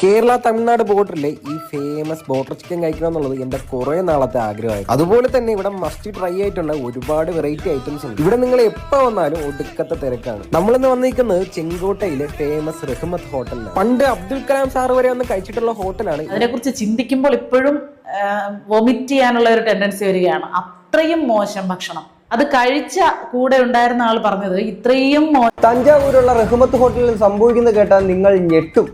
കേരള തമിഴ്നാട് ബോർഡറിലെ ഈ famous boater chicken കഴിക്കണം എന്നുള്ളത് എന്റെ കുറെ നാളത്തെ ആഗ്രഹമായി. അതുപോലെ തന്നെ ഇവിടെ മസ്റ്റ് ട്രൈ ആയിട്ടുള്ള ഒരുപാട് വെറൈറ്റി ഐറ്റംസ് ഉണ്ട്. ഇവിടെ നിങ്ങൾ എപ്പോ വന്നാലും ഒടുക്കത്തെ തിരക്കാണ്. നമ്മളിന്ന് വന്നിരിക്കുന്നത് ചെങ്കോട്ടയിലെ ഫേമസ് റഹ്മത്ത് ഹോട്ടലിലാണ്. പണ്ട് അബ്ദുൽ കലാം സാർ വരെ വന്ന് കഴിച്ചിട്ടുള്ള ഹോട്ടലാണ്. അതിനെക്കുറിച്ച് ചിന്തിക്കുമ്പോൾ ഇപ്പോഴും വൊമിറ്റ് ചെയ്യാനുള്ള ഒരു ടെൻഡൻസി വരികയാണ്. അത്രയും മോശം ഭക്ഷണം. അത് കഴിച്ച കൂടെ ഉണ്ടായിരുന്ന ആൾ പറഞ്ഞത് ഇത്രയും തഞ്ചാവൂരുള്ള റഹ്മത്ത് ഹോട്ടലിൽ സംഭവിക്കുന്നത് കേട്ടാൽ നിങ്ങൾ ഞെട്ടും.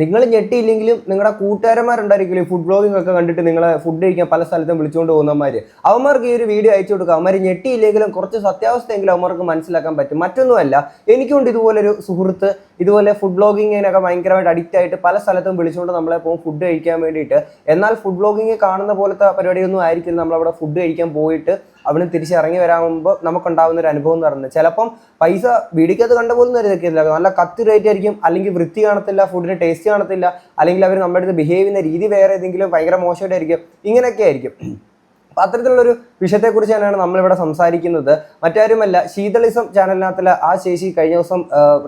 നിങ്ങൾ ഞെട്ടിയില്ലെങ്കിലും നിങ്ങളുടെ കൂട്ടുകാരന്മാരുണ്ടായിരിക്കില്ലേ ഫുഡ് ബ്ലോഗിംഗ് ഒക്കെ കണ്ടിട്ട് നിങ്ങളെ ഫുഡ് കഴിക്കാൻ പല സ്ഥലത്തും വിളിച്ചുകൊണ്ട് പോകുന്നവന്മാര്, അവന്മാർക്ക് ഈ ഒരു വീഡിയോ അയച്ചു കൊടുക്കുക. അവന്മാർ ഞെട്ടിയില്ലെങ്കിലും കുറച്ച് സത്യാവസ്ഥയെങ്കിലും അവന്മാർക്ക് മനസ്സിലാക്കാൻ പറ്റും. മറ്റൊന്നുമല്ല, എനിക്കുണ്ട് ഇതുപോലൊരു സുഹൃത്ത്, ഇതുപോലെ ഫുഡ് ബ്ലോഗിങ്ങിനൊക്കെ ഭയങ്കരമായിട്ട് അഡിക്റ്റ് ആയിട്ട് പല സ്ഥലത്തും വിളിച്ചുകൊണ്ട് നമ്മളെ പോകും ഫുഡ് കഴിക്കാൻ വേണ്ടിയിട്ട്. എന്നാൽ ഫുഡ് ബ്ലോഗിങ് കാണുന്ന പോലത്തെ പരിപാടിയൊന്നും ആയിരിക്കില്ല. നമ്മളവിടെ ഫുഡ് കഴിക്കാൻ പോയിട്ട് അവിടെ തിരിച്ചിറങ്ങി വരാകുമ്പോൾ നമുക്കുണ്ടാകുന്ന ഒരു അനുഭവം എന്ന് പറയുന്നത്, ചിലപ്പം പൈസ വീടിക്കകത്ത് കണ്ട പോലും ഇതൊക്കെയില്ല, നല്ല കത്തി റേറ്റ് ആയിരിക്കും, അല്ലെങ്കിൽ വൃത്തി കാണത്തില്ല, ഫുഡിന് ടേസ്റ്റ് കാണത്തില്ല, അല്ലെങ്കിൽ അവർ നമ്മുടെ അടുത്ത് ബിഹേവ് ചെയ്യുന്ന രീതി വേറെ ഏതെങ്കിലും ഭയങ്കര മോശമായിട്ടായിരിക്കും. ഇങ്ങനെയൊക്കെ ആയിരിക്കും. അപ്പം അത്തരത്തിലുള്ളൊരു വിഷയത്തെക്കുറിച്ച് തന്നെയാണ് നമ്മളിവിടെ സംസാരിക്കുന്നത്. മറ്റാരുമല്ല, ശീതളിസം ചാനലിനകത്തുള്ള ആ ചേച്ചി കഴിഞ്ഞ ദിവസം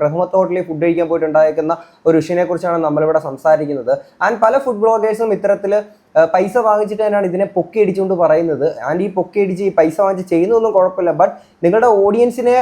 റഹ്മത്ത് ഹോട്ടലിൽ ഫുഡ് കഴിക്കാൻ പോയിട്ടുണ്ടായിരിക്കുന്ന ഒരു വിഷയനെ കുറിച്ചാണ് നമ്മളിവിടെ സംസാരിക്കുന്നത്. ആൻഡ് പല ഫുഡ് ബ്ലോഗേഴ്സും ഇത്തരത്തിൽ പൈസ വാങ്ങിച്ചിട്ട് തന്നെയാണ് ഇതിനെ പൊക്കി അടിച്ചുകൊണ്ട് പറയുന്നത്. ആൻഡ് ഈ പൊക്കി അടിച്ച് ഈ പൈസ വാങ്ങിച്ച് ചെയ്യുന്നതൊന്നും കുഴപ്പമില്ല, ബട്ട് നിങ്ങളുടെ ഓഡിയൻസിനെ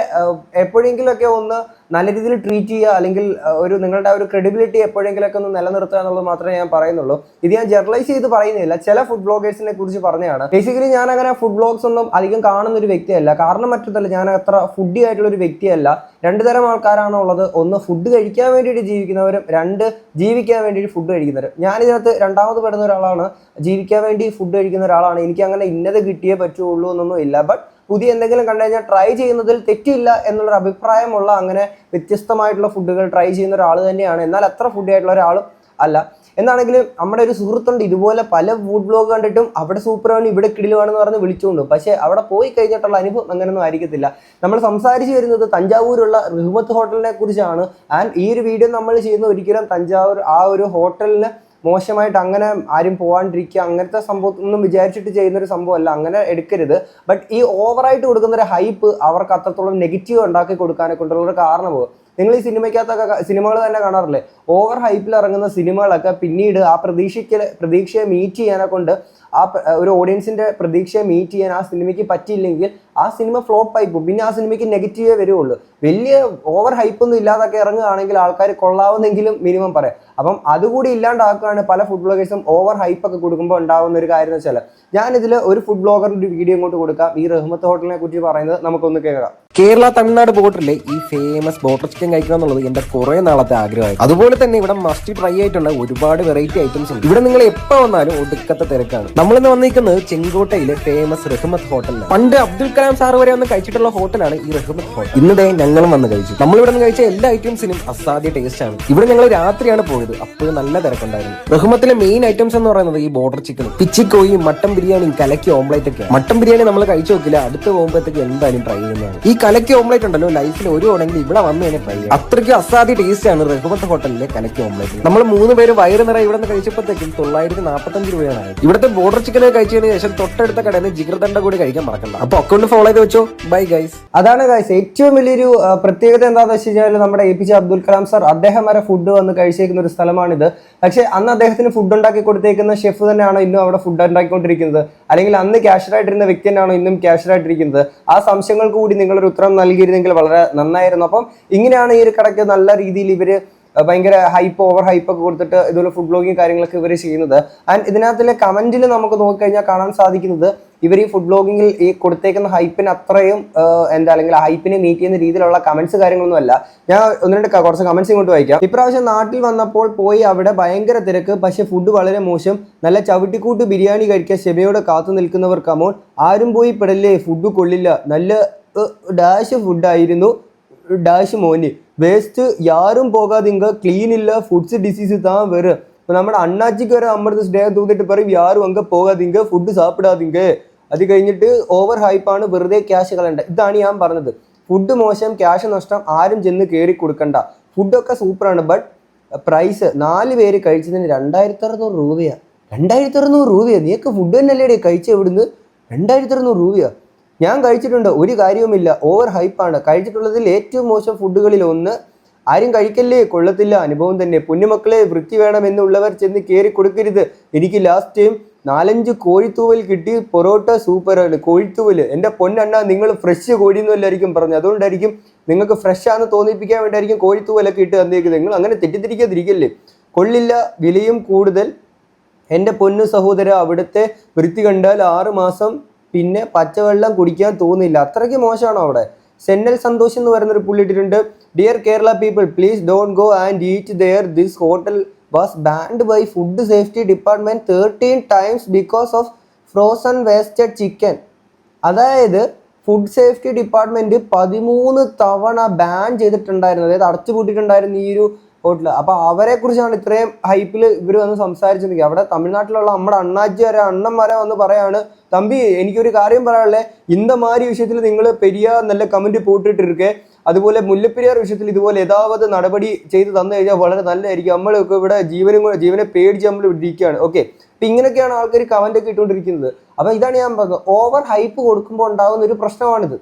എപ്പോഴെങ്കിലുമൊക്കെ ഒന്ന് നല്ല രീതിയിൽ ട്രീറ്റ് ചെയ്യുക, അല്ലെങ്കിൽ ഒരു നിങ്ങളുടെ ഒരു ക്രെഡിബിലിറ്റി എപ്പോഴെങ്കിലൊക്കെ ഒന്ന് നിലനിർത്തുക എന്നുള്ളത് മാത്രമേ ഞാൻ പറയുന്നുള്ളൂ. ഇത് ഞാൻ ജനറലൈസ് ചെയ്ത് പറയുന്നില്ല, ചില ഫുഡ് ബ്ലോഗേഴ്സിനെ കുറിച്ച് പറഞ്ഞതാണ്. ബേസിക്കലി ഞാൻ അങ്ങനെ ഫുഡ് ബ്ലോഗ്സ് ഒന്നും അധികം കാണുന്ന ഒരു വ്യക്തിയല്ല. കാരണം മറ്റൊന്നല്ല, ഞാൻ അത്ര ഫുഡി ആയിട്ടുള്ള ഒരു വ്യക്തിയല്ല. രണ്ടു തരം ആൾക്കാരാണ് ഉള്ളത്. ഒന്ന് ഫുഡ് കഴിക്കാൻ വേണ്ടിയിട്ട് ജീവിക്കുന്നവരും, രണ്ട് ജീവിക്കാൻ വേണ്ടിയിട്ട് ഫുഡ് കഴിക്കുന്നവരും. ഞാനിതിനകത്ത് രണ്ടാമത് പെടുന്ന ഒരാളാണ്. ജീവിക്കാൻ വേണ്ടി ഫുഡ് കഴിക്കുന്ന ഒരാളാണ്. എനിക്ക് അങ്ങനെ ഇന്നത് കിട്ടിയേ പറ്റുള്ളൂ എന്നൊന്നും ഇല്ല. ബട്ട് പുതിയ എന്തെങ്കിലും കണ്ടു കഴിഞ്ഞാൽ ട്രൈ ചെയ്യുന്നതിൽ തെറ്റില്ല എന്നുള്ളൊരു അഭിപ്രായമുള്ള, അങ്ങനെ വ്യത്യസ്തമായിട്ടുള്ള ഫുഡുകൾ ട്രൈ ചെയ്യുന്ന ഒരാൾ തന്നെയാണ്. എന്നാൽ അത്ര ഫുഡി ആയിട്ടുള്ള ഒരാളും അല്ല. എന്നാണെങ്കിലും നമ്മുടെ ഒരു സുഹൃത്തുണ്ട്, ഇതുപോലെ പല ഫുഡ് ബ്ലോഗ് കണ്ടിട്ടും അവിടെ സൂപ്പറാണ്, ഇവിടെ കിടിലുവാണെന്ന് പറഞ്ഞ് വിളിച്ചുകൊണ്ടു. പക്ഷേ അവിടെ പോയി കഴിഞ്ഞിട്ടുള്ള അനുഭവം അങ്ങനെയൊന്നും ആയിരിക്കത്തില്ല. നമ്മൾ സംസാരിച്ചു വരുന്നത് തഞ്ചാവൂരുള്ള റഹ്മത്ത് ഹോട്ടലിനെ കുറിച്ചാണ്. ആൻഡ് ഈ ഒരു വീഡിയോ നമ്മൾ ചെയ്യുന്ന ഒരിക്കലും തഞ്ചാവൂർ ആ ഒരു ഹോട്ടലിന് മോശമായിട്ട് അങ്ങനെ ആരും പോകാണ്ടിരിക്കുക അങ്ങനത്തെ സംഭവം ഒന്നും വിചാരിച്ചിട്ട് ചെയ്യുന്നൊരു സംഭവമല്ല, അങ്ങനെ എടുക്കരുത്. ബട്ട് ഈ ഓവറായിട്ട് കൊടുക്കുന്നൊരു ഹൈപ്പ് അവർക്ക് അത്രത്തോളം നെഗറ്റീവ് ഉണ്ടാക്കി കൊടുക്കാനെ കൊണ്ടുള്ളൊരു കാരണമാകും. നിങ്ങൾ ഈ സിനിമകൾ തന്നെ കാണാറില്ലേ, ഓവർ ഹൈപ്പിൽ ഇറങ്ങുന്ന സിനിമകളൊക്കെ പിന്നീട് ആ പ്രതീക്ഷയെ മീറ്റ് ചെയ്യാനെ കൊണ്ട്, ആ ഒരു ഓഡിയൻസിന്റെ പ്രതീക്ഷയെ മീറ്റ് ചെയ്യാൻ ആ സിനിമയ്ക്ക് പറ്റിയില്ലെങ്കിൽ ആ സിനിമ ഫ്ലോപ്പ് ആയി പോകും. പിന്നെ ആ സിനിമയ്ക്ക് നെഗറ്റീവേ വരുള്ളൂ. വലിയ ഓവർ ഹൈപ്പൊന്നും ഇല്ലാതൊക്കെ ഇറങ്ങുകയാണെങ്കിൽ ആൾക്കാർ കൊള്ളാവുന്നെങ്കിലും മിനിമം പറയാം. അപ്പം അതുകൂടി ഇല്ലാണ്ടാക്കുകയാണ് പല ഫുഡ് ബ്ലോഗേഴ്സും ഓവർ ഹൈപ്പൊക്കെ കൊടുക്കുമ്പോൾ ഉണ്ടാകുന്ന ഒരു കാര്യം എന്ന് വെച്ചാൽ, ഞാനിതിൽ ഒരു ഫുഡ് ബ്ലോഗറിന്റെ വീഡിയോ ഇങ്ങോട്ട് കൊടുക്കാം. ഈ റഹ്മത്ത് ഹോട്ടലിനെ കുറിച്ച് പറയുന്നത് നമുക്കൊന്ന് കേൾക്കാം. കേരള തമിഴ്നാട് ബോർഡറിലെ ഈ ഫേമസ് ബോട്ടർ ചിക്കൻ കഴിക്കണം എന്നുള്ളത് എന്റെ കുറെ നാളത്തെ ആഗ്രഹമായി. അതുപോലെ തന്നെ ഇവിടെ മസ്റ്റ് ട്രൈ ആയിട്ടുള്ള ഒരുപാട് വെറൈറ്റി ഐറ്റംസ് ഉണ്ട്. ഇവിടെ നിങ്ങൾ എപ്പോ വന്നാലും ഒടുക്കത്തെ തിരക്കാണ്. നമ്മളിന്ന് വന്നിരിക്കുന്നത് ചെങ്കോട്ടയിലെ ഫേമസ് റഹ്മത്ത് ഹോട്ടലിലാണ്. പണ്ട് അബ്ദുൽ കലാം സാർ വരെ വന്ന് കഴിച്ചിട്ടുള്ള ഹോട്ടലാണ് ഈ റഹ്മത്ത് ഹോട്ടൽ. ഇന്നതേ ഞങ്ങളും വന്ന് കഴിച്ചു. നമ്മളിവിടെ നിന്ന് കഴിച്ച എല്ലാ ഐറ്റംസിനും അസാധ്യ ടേസ്റ്റ് ആണ്. ഇവിടെ ഞങ്ങൾ രാത്രിയാണ് പോയത്, അപ്പോഴും നല്ല തിരക്കുണ്ടായിരുന്നു. റഹ്മത്തിലെ മെയിൻ ഐറ്റംസ് എന്ന് പറയുന്നത് ഈ ബോർഡർ ചിക്കനും പിച്ചിക്കോയും മട്ടൻ ബിരിയാണിയും കലക്കി ഓംലേറ്റ് ഒക്കെയാണ്. മട്ടൻ ബിരിയാണി നമ്മൾ കഴിച്ചു നോക്കില്ല, അടുത്ത് പോകുമ്പോഴത്തേക്ക് എന്തായാലും ട്രൈ ചെയ്യുന്നതാണ്. ഈ കലക്കി ഓംലേറ്റ് ഉണ്ടല്ലോ, ലൈഫിൽ ഒരു ഉണ്ടെങ്കിൽ ഇവിടെ വന്ന് തന്നെ ട്രൈ ചെയ്യാം. അത്രയ്ക്ക് അസാധ്യ ടേസ്റ്റ് ആണ് റഹ്മത്ത് ഹോട്ടലിലെ കലക്കി ഓംലേറ്റ്. നമ്മൾ 3 പേര് വയറ് നിറയെ ഇവിടെ നിന്ന് കഴിച്ചപ്പോഴത്തേക്കും 945 രൂപയാണ്. ഇവിടുത്തെ ബോർഡർ ചിക്കൻ കഴിച്ചതിന് ശേഷം തൊട്ടടുത്ത കടയിൽ നിന്ന് ജിഗർദണ്ഡ കൂടി കഴിക്കാൻ മറക്കണ്ട. അപ്പൊ അക്കൗണ്ട് ഫോളോ ചെയ്ത് വെച്ചോ. Bye guys. അതാണ് ഗൈസ് ഏറ്റവും വലിയൊരു പ്രത്യേകത എന്താണെന്ന് വെച്ച് കഴിഞ്ഞാൽ, നമ്മുടെ APJ അബ്ദുൽ കലാം സാർ അദ്ദേഹം വരെ ഫുഡ് വന്ന് കഴിച്ചേക്കുന്ന ഒരു സ്ഥലമാണിത്. പക്ഷേ അന്ന് അദ്ദേഹത്തിന് ഫുഡ് ഉണ്ടാക്കി കൊടുത്തേക്കുന്ന ഷെഫ് തന്നെയാണോ ഇന്നും അവിടെ ഫുഡ് ഉണ്ടാക്കിക്കൊണ്ടിരിക്കുന്നത്, അല്ലെങ്കിൽ അന്ന് ക്യാഷറായിട്ടിരുന്ന വ്യക്തി തന്നെയാണോ ഇന്നും ക്യാഷറായിട്ടിരിക്കുന്നത്? ആ സംശയങ്ങൾക്ക് കൂടി നിങ്ങളൊരു ഉത്തരം നൽകിയിരുന്നെങ്കിൽ വളരെ നന്നായിരുന്നു. അപ്പം ഇങ്ങനെയാണ് ഈ ഒരു കടയ്ക്ക് നല്ല രീതിയിൽ ഇവര് ഭയങ്കര ഓവർ ഹൈപ്പൊക്കെ കൊടുത്തിട്ട് ഇതുപോലെ ഫുഡ് ബ്ലോഗിങ് കാര്യങ്ങളൊക്കെ ഇവർ ചെയ്യുന്നത്. ആൻഡ് ഇതിനകത്തിലെ കമന്റിൽ നമുക്ക് നോക്കിക്കഴിഞ്ഞാൽ കാണാൻ സാധിക്കുന്നത്, ഇവർ ഈ ഫുഡ് ബ്ലോഗിങ്ങിൽ ഈ കൊടുത്തേക്കുന്ന ഹൈപ്പിന് അത്രയും അല്ലെങ്കിൽ ഹൈപ്പിനെ മീറ്റ് ചെയ്യുന്ന രീതിയിലുള്ള കമന്റ്സ് കാര്യങ്ങളൊന്നും അല്ല. ഞാൻ കുറച്ച് കമന്റ്സ് ഇങ്ങോട്ട് വായിക്കാം. ഇപ്രാവശ്യം നാട്ടിൽ വന്നപ്പോൾ പോയി അവിടെ ഭയങ്കര തിരക്ക്, പക്ഷെ ഫുഡ് വളരെ മോശം. നല്ല ചവിട്ടിക്കൂട്ട് ബിരിയാണി കഴിക്കാൻ ക്ഷമയോടെ കാത്തു നിൽക്കുന്നവർ കമോൺ, ആരും പോയി പെടല്ലേ, ഫുഡ് കൊള്ളില്ല, നല്ല ഡാഷ് ഫുഡായിരുന്നു, ഡാഷ് മോന് വേസ്റ്റ്, യാരും പോകാതിങ്ക, ക്ലീൻ ഇല്ല, ഫുഡ്സ് ഡിസീസ് താൻ വരും. ഇപ്പൊ നമ്മുടെ അണ്ണാച്ചിക്ക് വരെ നമ്മുടെ സ്നേഹം തോന്നിട്ട് പറയും, യാരും അങ്ങ് പോകാതിങ്ക, ഫുഡ് സാപ്പിടാതിങ്ക. അത് കഴിഞ്ഞിട്ട് ഓവർ ഹൈപ്പാണ്, വെറുതെ ക്യാഷ് കളയണ്ട. ഇതാണ് ഞാൻ പറഞ്ഞത്. ഫുഡ് മോശം, ക്യാഷ് നഷ്ടം, ആരും ചെന്ന് കയറി കൊടുക്കണ്ട. ഫുഡൊക്കെ സൂപ്പറാണ്, ബട്ട് പ്രൈസ് 4 പേര് കഴിച്ചതിന് 2600 രൂപയാണ്. 2600 രൂപയാണ്. നീക്ക് ഫുഡ് തന്നെയല്ലേ കഴിച്ച എവിടുന്ന്? 2600 രൂപയാണ്. ഞാൻ കഴിച്ചിട്ടുണ്ട്, ഒരു കാര്യവുമില്ല, ഓവർ ഹൈപ്പാണ്. കഴിച്ചിട്ടുള്ളതിൽ ഏറ്റവും മോശം ഫുഡുകളിൽ ഒന്ന് ആരും കഴിക്കല്ലേ, കൊള്ളത്തില്ല, അനുഭവം തന്നെ. പൊന്നുമക്കളെ, വൃത്തി വേണമെന്നുള്ളവർ ചെന്ന് കയറി കൊടുക്കരുത്. എനിക്ക് ലാസ്റ്റ് ടൈം 4-5 കോഴിത്തൂവൽ കിട്ടി. പൊറോട്ട സൂപ്പറാണ്. കോഴിത്തൂവൽ എൻ്റെ പൊന്നണ്ണ, നിങ്ങൾ ഫ്രഷ് കോഴിയൊന്നും അല്ലായിരിക്കും പറഞ്ഞു. അതുകൊണ്ടായിരിക്കും നിങ്ങൾക്ക് ഫ്രഷ് ആണെന്ന് തോന്നിപ്പിക്കാൻ വേണ്ടിയായിരിക്കും കോഴിത്തൂവലൊക്കെ ഇട്ട് തന്നേക്കുന്നത്. നിങ്ങൾ അങ്ങനെ തെറ്റിദ്ധരിക്കാതിരിക്കല്ലേ. കൊള്ളില്ല, വിലയും കൂടുതൽ. എൻ്റെ പൊന്നു സഹോദര, അവിടുത്തെ വൃത്തി കണ്ടാൽ 6 മാസം പിന്നെ പച്ചവെള്ളം കുടിക്കാൻ തോന്നില്ല. അത്രയ്ക്ക് മോശമാണോ അവിടെ? സെന്നൽ സന്തോഷ് എന്ന് പറയുന്നൊരു പുള്ളി ഇട്ടിട്ടുണ്ട്. Dear Kerala people, please don't go and eat there. This hotel was banned by food safety department 13 times because of frozen wasted chicken. അതായത് ഫുഡ് സേഫ്റ്റി ഡിപ്പാർട്ട്മെന്റ് 13 തവണ ബാൻ ചെയ്തിട്ടുണ്ടായിരുന്നു, അതായത് അടച്ചുപൂട്ടിയിട്ടുണ്ടായിരുന്നു ഈ ഒരു ഹോട്ടൽ. അപ്പൊ അവരെ കുറിച്ചാണ് ഇത്രയും ഹൈപ്പിൽ ഇവർ വന്ന് സംസാരിച്ചിരിക്കുക. അവിടെ തമിഴ്നാട്ടിലുള്ള നമ്മുടെ അണ്ണന്മാരെ വന്ന് പറയാണ്, തമ്പി എനിക്കൊരു കാര്യം പറയാനുള്ളത്, இந்த மாதிரி விஷயത്തിൽ നിങ്ങൾ പെരിയ നല്ല കമന്റ് പോട്ടിട്ടിരിക്കെ, അതുപോലെ മുല്ലപ്പെരിയാർ വിഷയത്തിൽ ഇതുപോലെ യഥാവത് നടപടി ചെയ്ത് തന്നു കഴിഞ്ഞാൽ വളരെ നല്ലതായിരിക്കും. നമ്മളൊക്കെ ഇവിടെ ജീവനെ പേടിച്ച് നമ്മൾ ഇരിക്കുകയാണ്. ഓക്കെ, അപ്പൊ ഇങ്ങനെയൊക്കെയാണ് ആൾക്കാർ കമന്റ് ഒക്കെ ഇട്ടുകൊണ്ടിരിക്കുന്നത്. അപ്പൊ ഇതാണ് ഞാൻ പറഞ്ഞത്, ഓവർ ഹൈപ്പ് കൊടുക്കുമ്പോൾ ഉണ്ടാകുന്ന ഒരു പ്രശ്നമാണിത്.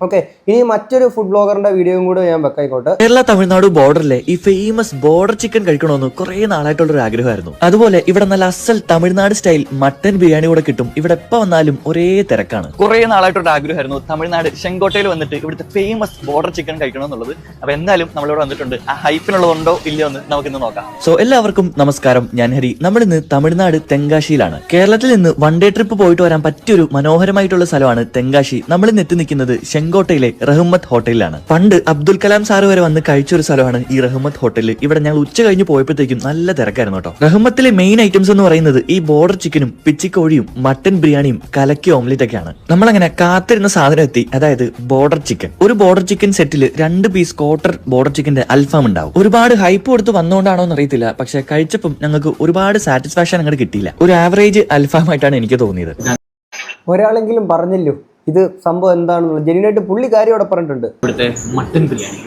ഓക്കെ, ഇനി മറ്റൊരു ഫുഡ് ബ്ലോഗറിന്റെ വീഡിയോയും കൂടെ ഞാൻ വെക്കായിക്കോട്ടെ. കേരള തമിഴ്നാട് ബോർഡറിലെ ഈ ഫേമസ് ബോർഡർ ചിക്കൻ കഴിക്കണമെന്ന് കുറെ നാളായിട്ടുള്ള ഒരു ആഗ്രഹമായിരുന്നു. അതുപോലെ ഇവിടെ നല്ല അസൽ തമിഴ്നാട് സ്റ്റൈൽ മട്ടൻ ബിരിയാണി കൂടെ കിട്ടും. ഇവിടെ എപ്പോ വന്നാലും ഒരേ തിരക്കാണ്. കുറെ നാളായിട്ടുള്ള ആഗ്രഹമായിരുന്നു തമിഴ്നാട് ചെങ്കോട്ടയിൽ വന്നിട്ട് ഇവിടുത്തെ ഫേമസ് ബോർഡർ ചിക്കൻ കഴിക്കണം എന്നുള്ളത്. അപ്പൊ എന്തായാലും നമ്മളിവിടെ വന്നിട്ടുണ്ട്. ആ ഹൈപ്പിനുള്ളതുണ്ടോ ഇല്ലയോ എന്ന് നമുക്കിന്ന് നോക്കാം. സോ എല്ലാവർക്കും നമസ്കാരം, ഞാൻ ഹരി. നമ്മളിന്ന് തമിഴ്നാട് തെങ്കാശിയിലാണ്. കേരളത്തിൽ നിന്ന് വൺ ഡേ ട്രിപ്പ് പോയിട്ട് വരാൻ പറ്റിയൊരു മനോഹരമായിട്ടുള്ള സ്ഥലമാണ് തെങ്കാശി. നമ്മളിന്ന് എത്തി നിൽക്കുന്നത് ചെങ്കോട്ടയിലെ റഹ്മത്ത് ഹോട്ടലിലാണ്. പണ്ട് അബ്ദുൽ കലാം സാറ് വരെ വന്ന് കഴിച്ചൊരു സ്ഥലമാണ് ഈ റഹ്മത്ത് ഹോട്ടൽ. ഇവിടെ ഞങ്ങൾ ഉച്ച കഴിഞ്ഞ് പോയപ്പോഴത്തേക്കും നല്ല തിരക്കായിരുന്നു കേട്ടോ. റഹ്മത്തിലെ മെയിൻ ഐറ്റംസ് എന്ന് പറയുന്നത് ഈ ബോർഡർ ചിക്കനും പിച്ചിക്കോഴിയും മട്ടൻ ബിരിയാണിയും കലക്കി ഓംലെറ്റ് ഒക്കെയാണ്. നമ്മളങ്ങനെ കാത്തിരുന്ന സാധനം എത്തി, അതായത് ബോർഡർ ചിക്കൻ. ഒരു ബോർഡർ ചിക്കൻ സെറ്റിൽ 2 പീസ് ക്വാർട്ടർ ബോർഡർ ചിക്കന്റെ അൽഫാം ഉണ്ടാവും. ഒരുപാട് ഹൈപ്പ് കൊടുത്ത് വന്നുകൊണ്ടാണോ എന്ന് അറിയത്തില്ല, പക്ഷെ കഴിച്ചപ്പം ഞങ്ങൾക്ക് ഒരുപാട് സാറ്റിസ്ഫാക്ഷൻ അങ്ങോട്ട് കിട്ടിയില്ല. ഒരു ആവറേജ് അൽഫാമായിട്ടാണ് എനിക്ക് തോന്നിയത്. ഒരാളെങ്കിലും പറഞ്ഞല്ലോ ഇത് സംഭവം എന്താണെന്നുള്ളത്. ജെന്യൂനായിട്ട് പുള്ളി കാര്യം അവിടെ പറഞ്ഞിട്ടുണ്ട്. ഇവിടുത്തെ മട്ടൻ ബിരിയാണി,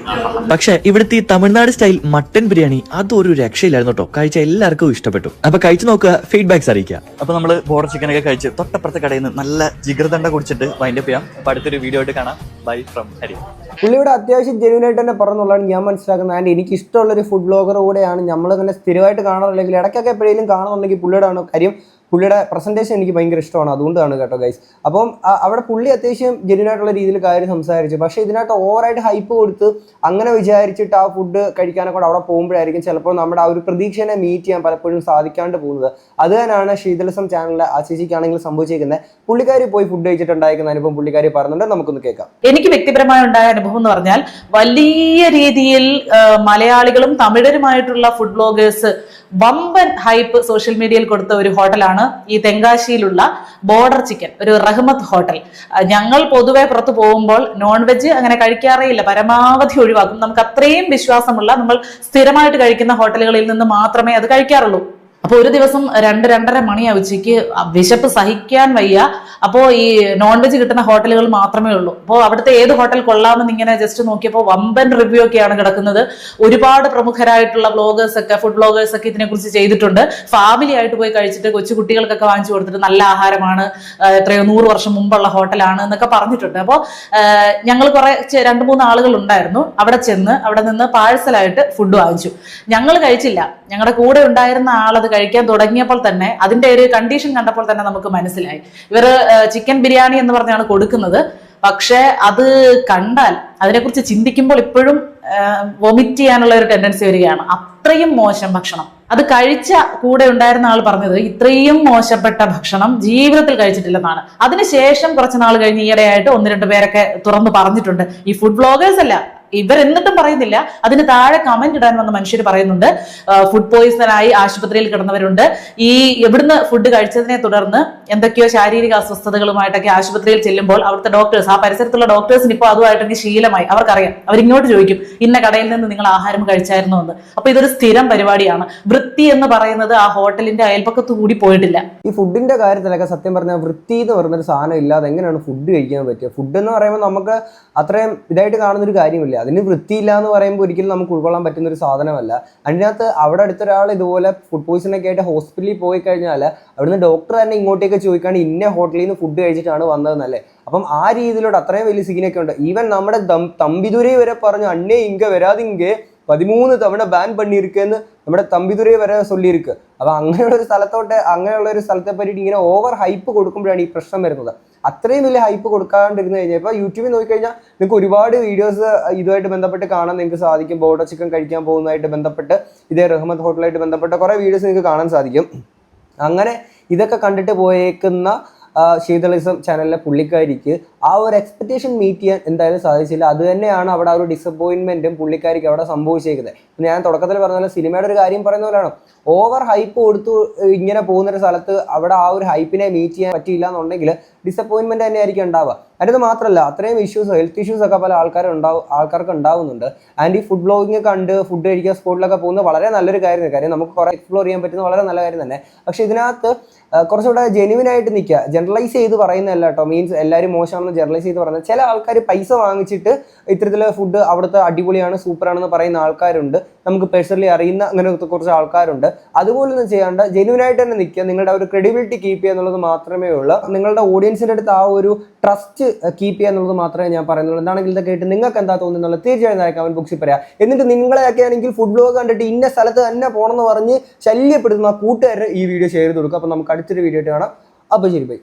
പക്ഷെ ഇവിടുത്തെ ഈ തമിഴ്നാട് സ്റ്റൈൽ മട്ടൻ ബിരിയാണി അതൊരു രക്ഷയില്ലായിരുന്നു കേട്ടോ. കഴിച്ച എല്ലാവർക്കും ഇഷ്ടപ്പെട്ടു. അപ്പൊ കഴിച്ചു നോക്കുക, ഫീഡ്ബാക്സ് അറിയിക്കുക. അപ്പൊ നമ്മള് ബോർഡർ ചിക്കൻ ഒക്കെ കഴിച്ച് തൊട്ടപ്പുറത്തെ കടയിൽ നിന്ന് നല്ല ജിഗർദണ്ഡ കുടിച്ചിട്ട് വൈൻഡപ്പ് ചെയ്യാം. അപ്പൊ അടുത്തൊരു വീഡിയോ ആയിട്ട് കാണാം. Bye from Hari. പുള്ളിയുടെ അത്യാവശ്യം ജെന്യൂനായിട്ട് തന്നെ പറഞ്ഞുള്ളതാണ് ഞാൻ മനസ്സിലാക്കുന്നത്. ആൻഡ് എനിക്ക് ഇഷ്ടമുള്ളൊരു ഫുഡ് ബ്ലോഗർ കൂടെയാണ്. നമ്മളിങ്ങനെ സ്ഥിരമായിട്ട് കാണാറില്ലെങ്കിൽ ഇടയ്ക്കൊക്കെ എപ്പോഴെങ്കിലും കാണുന്നുണ്ടെങ്കിൽ പുള്ളിയുടെ ആണ് കാര്യം. പുള്ളിയുടെ പ്രസന്റേഷൻ എനിക്ക് ഭയങ്കര ഇഷ്ടമാണ്, അതുകൊണ്ടാണ് കേട്ടോ ഗൈസ്. അപ്പം അവിടെ പുള്ളി അത്യാവശ്യം ജെന്യൂനായിട്ടുള്ള രീതിയിൽ കാര്യം സംസാരിച്ചു. പക്ഷേ ഇതിനകത്ത് ഓവറായിട്ട് ഹൈപ്പ് കൊടുത്ത് അങ്ങനെ വിചാരിച്ചിട്ട് ആ ഫുഡ് കഴിക്കാനൊക്കെ അവിടെ പോകുമ്പോഴായിരിക്കും ചിലപ്പോൾ നമ്മുടെ ആ ഒരു പ്രതീക്ഷനെ മീറ്റ് ചെയ്യാൻ പലപ്പോഴും സാധിക്കാണ്ട് പോകുന്നത്. അത് തന്നെയാണ് ശീതലസം ചാനലിലെ ആ ചേച്ചിക്കാണെങ്കിൽ സംഭവിച്ചിരിക്കുന്നത്. പുള്ളിക്കാരി പോയി ഫുഡ് കഴിച്ചിട്ടുണ്ടായിരിക്കുന്ന അനുഭവം പുള്ളിക്കാരി പറഞ്ഞിട്ട് നമുക്കൊന്ന് കേൾക്കാം. എനിക്ക് വ്യക്തിപരമായി ഉണ്ടായ അനുഭവം എന്ന് പറഞ്ഞാൽ, വലിയ രീതിയിൽ മലയാളികളും തമിഴരുമായിട്ടുള്ള ഫുഡ് ബ്ലോഗേഴ്സ് വമ്പൻ ഹൈപ്പ് സോഷ്യൽ മീഡിയയിൽ കൊടുത്ത ഒരു ഹോട്ടലാണ് ഈ തെങ്കാശിയിലുള്ള ബോർഡർ ചിക്കൻ, ഒരു റഹ്മത്ത് ഹോട്ടൽ. ഞങ്ങൾ പൊതുവെ പുറത്തു പോകുമ്പോൾ നോൺ വെജ് അങ്ങനെ കഴിക്കാറേ ഇല്ല, പരമാവധി ഒഴിവാക്കും. നമുക്ക് അത്രയും വിശ്വാസമുള്ള, നമ്മൾ സ്ഥിരമായിട്ട് കഴിക്കുന്ന ഹോട്ടലുകളിൽ നിന്ന് മാത്രമേ അത് കഴിക്കാറുള്ളൂ. അപ്പൊ ഒരു ദിവസം 2-2:30 മണിയാ ഉച്ചയ്ക്ക്, വിശപ്പ് സഹിക്കാൻ വയ്യ. അപ്പോൾ ഈ നോൺ വെജ് കിട്ടുന്ന ഹോട്ടലുകൾ മാത്രമേ ഉള്ളൂ. അപ്പോൾ അവിടുത്തെ ഏത് ഹോട്ടൽ കൊള്ളാമെന്ന് ഇങ്ങനെ ജസ്റ്റ് നോക്കിയപ്പോൾ വമ്പൻ റിവ്യൂ ഒക്കെയാണ് കിടക്കുന്നത്. ഒരുപാട് പ്രമുഖരായിട്ടുള്ള ബ്ലോഗേഴ്സ് ഒക്കെ, ഫുഡ് ബ്ലോഗേഴ്സ് ഒക്കെ ഇതിനെക്കുറിച്ച് ചെയ്തിട്ടുണ്ട്. ഫാമിലി ആയിട്ട് പോയി കഴിച്ചിട്ട് കൊച്ചു കുട്ടികൾക്കൊക്കെ വാങ്ങിച്ചു കൊടുത്തിട്ട് നല്ല ആഹാരമാണ്, എത്രയോ 100 വർഷം മുമ്പുള്ള ഹോട്ടലാണ് എന്നൊക്കെ പറഞ്ഞിട്ടുണ്ട്. അപ്പോൾ ഞങ്ങൾ കുറെ 2-3 ആളുകൾ ഉണ്ടായിരുന്നു. അവിടെ ചെന്ന് അവിടെ നിന്ന് പാഴ്സലായിട്ട് ഫുഡ് വാങ്ങിച്ചു. ഞങ്ങൾ കഴിച്ചില്ല, ഞങ്ങളുടെ കൂടെ ഉണ്ടായിരുന്ന ആളത് കഴിക്കാൻ തുടങ്ങിയപ്പോൾ തന്നെ അതിന്റെ ഒരു കണ്ടീഷൻ കണ്ടപ്പോൾ തന്നെ നമുക്ക് മനസ്സിലായി. ഇവർ ചിക്കൻ ബിരിയാണി എന്ന് പറഞ്ഞാണ് കൊടുക്കുന്നത്. പക്ഷെ അത് കണ്ടാൽ, അതിനെക്കുറിച്ച് ചിന്തിക്കുമ്പോൾ ഇപ്പോഴും വൊമിറ്റ് ചെയ്യാനുള്ള ഒരു ടെൻഡൻസി വരികയാണ്. അത്രയും മോശം ഭക്ഷണം. അത് കഴിച്ച കൂടെ ഉണ്ടായിരുന്ന ആൾ പറഞ്ഞത് ഇത്രയും മോശപ്പെട്ട ഭക്ഷണം ജീവിതത്തിൽ കഴിച്ചിട്ടില്ലെന്നാണ്. അതിനുശേഷം കുറച്ച് നാൾ കഴിഞ്ഞ് ഈയിടെയായിട്ട് 1-2 പേരൊക്കെ തുറന്നു പറഞ്ഞിട്ടുണ്ട്. ഈ ഫുഡ് ബ്ലോഗേഴ്സ് അല്ല, ഇവരെന്നിട്ടും പറയുന്നില്ല. അതിന് താഴെ കമന്റ് ഇടാൻ വന്ന മനുഷ്യർ പറയുന്നുണ്ട് ഫുഡ് പോയിസണായി ആശുപത്രിയിൽ കിടന്നവരുണ്ട്. ഈ എവിടുന്ന് ഫുഡ് കഴിച്ചതിനെ തുടർന്ന് എന്തൊക്കെയോ ശാരീരിക അസ്വസ്ഥതകളുമായിട്ടൊക്കെ ആശുപത്രിയിൽ ചെല്ലുമ്പോൾ അവിടുത്തെ ഡോക്ടേഴ്സ്, ആ പരിസരത്തുള്ള ഡോക്ടേഴ്സിന് ഇപ്പോൾ അതുമായിട്ടൊക്കെ ശീലമായി. അവർക്കറിയാം, അവരിങ്ങോട്ട് ചോദിക്കും ഇന്ന കടയിൽ നിന്ന് നിങ്ങൾ ആഹാരം കഴിച്ചായിരുന്നോ എന്ന്. അപ്പൊ ഇതൊരു സ്ഥിരം പരിപാടിയാണ്. വൃത്തി എന്ന് പറയുന്നത് ആ ഹോട്ടലിന്റെ അയൽപ്പക്കത്ത് കൂടി പോയിട്ടില്ല. ഈ ഫുഡിന്റെ കാര്യത്തിലൊക്കെ സത്യം പറഞ്ഞാൽ വൃത്തി എന്ന് പറയുന്നൊരു സാധനം ഇല്ലാതെ എങ്ങനെയാണ് ഫുഡ് കഴിക്കാൻ പറ്റുക? ഫുഡ് എന്ന് പറയുമ്പോൾ നമുക്ക് അത്രയും ഇതായിട്ട് കാണുന്നൊരു കാര്യമില്ല. അതിന് വൃത്തിയില്ല എന്ന് പറയുമ്പോൾ ഒരിക്കലും നമുക്ക് ഉൾക്കൊള്ളാൻ പറ്റുന്ന ഒരു സാധനമല്ല. അതിനകത്ത് അവിടെ അടുത്തൊരാൾ ഇതുപോലെ ഫുഡ് പോയിസണൊക്കെ ആയിട്ട് ഹോസ്പിറ്റലിൽ പോയി കഴിഞ്ഞാൽ അവിടുന്ന് ഡോക്ടർ തന്നെ ഇങ്ങോട്ടേക്ക് ചോദിക്കാണ്ട് ഇന്ന ഹോട്ടലിൽ നിന്ന് ഫുഡ് കഴിച്ചിട്ടാണ് വന്നതെന്നല്ലേ. അപ്പം ആ രീതിയിലൂടെ അത്രയും വലിയ സീനൊക്കെ ഉണ്ട്. ഈവൻ നമ്മുടെ തമ്പിദുരൈ വരെ പറഞ്ഞു അന്നേ ഇങ്ക വരാതിങ്കെ 13 തവണ ബാൻ പണിയിരിക്കുമെന്ന് നമ്മുടെ തമ്പിതുരയെ വരെ ചൊല്ലിയിരിക്കുക. അപ്പൊ അങ്ങനെയുള്ള ഒരു സ്ഥലത്തെ പറ്റിയിട്ട് ഇങ്ങനെ ഓവർ ഹൈപ്പ് കൊടുക്കുമ്പോഴാണ് ഈ പ്രശ്നം വരുന്നത്. അത്രയും വലിയ ഹൈപ്പ് കൊടുക്കാണ്ടിരുന്നു കഴിഞ്ഞാൽ ഇപ്പോൾ യൂട്യൂബിൽ നോക്കിക്കഴിഞ്ഞാൽ നിങ്ങൾക്ക് ഒരുപാട് വീഡിയോസ് ഇതുമായിട്ട് ബന്ധപ്പെട്ട് കാണാൻ നിങ്ങൾക്ക് സാധിക്കും. ബോർഡർ ചിക്കൻ കഴിക്കാൻ പോകുന്നതായിട്ട് ബന്ധപ്പെട്ട് ഇതേ റഹ്മത്ത് ഹോട്ടലായിട്ട് ബന്ധപ്പെട്ട കുറേ വീഡിയോസ് നിങ്ങൾക്ക് കാണാൻ സാധിക്കും. അങ്ങനെ ഇതൊക്കെ കണ്ടിട്ട് പോയേക്കുന്ന ശീതളിസം ചാനലിലെ പുള്ളിക്കാരിക്ക് ആ ഒരു എക്സ്പെക്ടേഷൻ മീറ്റ് ചെയ്യാൻ എന്തായാലും സാധിച്ചില്ല. അത് തന്നെയാണ് അവിടെ ആ ഒരു ഡിസപ്പോയിൻമെന്റും പുള്ളിക്കാരിക്ക് അവിടെ സംഭവിച്ചേക്കുന്നത്. ഞാൻ തുടക്കത്തിൽ പറഞ്ഞ പോലെ സിനിമയുടെ ഒരു കാര്യം പറയുന്ന പോലെയാണ്, ഓവർ ഹൈപ്പ് കൊടുത്തു ഇങ്ങനെ പോകുന്നൊരു സ്ഥലത്ത് അവിടെ ആ ഒരു ഹൈപ്പിനെ മീറ്റ് ചെയ്യാൻ പറ്റിയില്ല എന്നുണ്ടെങ്കിൽ ഡിസപ്പോയിൻമെന്റ് തന്നെ ആയിരിക്കും ഉണ്ടാവുക. അതിന് മാത്രമല്ല അത്രയും ഹെൽത്ത് ഇഷ്യൂസ് ഒക്കെ പല ആൾക്കാർക്ക് ഉണ്ടാവുന്നുണ്ട്. ആൻഡ് ഈ ഫുഡ് ബ്ലോഗിങ് കണ്ട് ഫുഡ് കഴിക്കാൻ സ്പോട്ടിലൊക്കെ പോകുന്നത് വളരെ നല്ലൊരു കാര്യം നമുക്ക് കുറെ എക്സ്പ്ലോർ ചെയ്യാൻ പറ്റുന്ന വളരെ നല്ല കാര്യം തന്നെ. പക്ഷെ ഇതിനകത്ത് കുറച്ചുകൂടെ ജെന്യുവൻ ആയിട്ട് നിൽക്കുക, ജനറലൈസ് ചെയ്ത് പറയുന്നതല്ല കേട്ടോ. മീൻസ് എല്ലാവരും മോശമാണെന്ന് ജനറലൈസ് ചെയ്ത് പറയുന്നത്. ചില ആൾക്കാർ പൈസ വാങ്ങിച്ചിട്ട് ഇത്തരത്തിലെ ഫുഡ് അവിടുത്തെ അടിപൊളിയാണ് സൂപ്പറാണെന്ന് പറയുന്ന ആൾക്കാരുണ്ട്. നമുക്ക് പേഴ്സണലി അറിയുന്ന അങ്ങനത്തെ കുറച്ച് ആൾക്കാരുണ്ട്. അതുപോലൊന്നും ചെയ്യാണ്ട് ജെന്യുവൻ ആയിട്ട് തന്നെ നിൽക്കുക, നിങ്ങളുടെ ഒരു ക്രെഡിബിലിറ്റി കീപ്പ് ചെയ്യുക എന്നുള്ളത് മാത്രമേ ഉള്ളൂ. നിങ്ങളുടെ ഓഡിയൻസിൻ്റെ അടുത്ത് ആ ഒരു ട്രസ്റ്റ് കീപ്പ് ചെയ്യുക എന്നുള്ളത് മാത്രമേ ഞാൻ പറയുന്നുള്ളൂ. എന്താണെങ്കിൽ ഇതൊക്കെ ആയിട്ട് നിങ്ങൾക്ക് എന്താ തോന്നുന്നുള്ളത് തീർച്ചയായും കമന്റ് ബോക്സിൽ പറയാം. എന്നിട്ട് നിങ്ങളെയൊക്കെ ആണെങ്കിൽ ഫുഡ് ബ്ലോഗ് കണ്ടിട്ട് ഇന്ന സ്ഥലത്ത് തന്നെ പോകണമെന്ന് പറഞ്ഞ് ശല്യപ്പെടുത്തുന്ന കൂട്ടുകാരെ ഈ വീഡിയോ ഷെയർ ചെയ്ത് കൊടുക്കുക. അപ്പോൾ നമുക്ക് അടുത്തൊരു വീഡിയോ ആയിട്ട് കാണാം. അപ്പോൾ ശരി, ബൈ.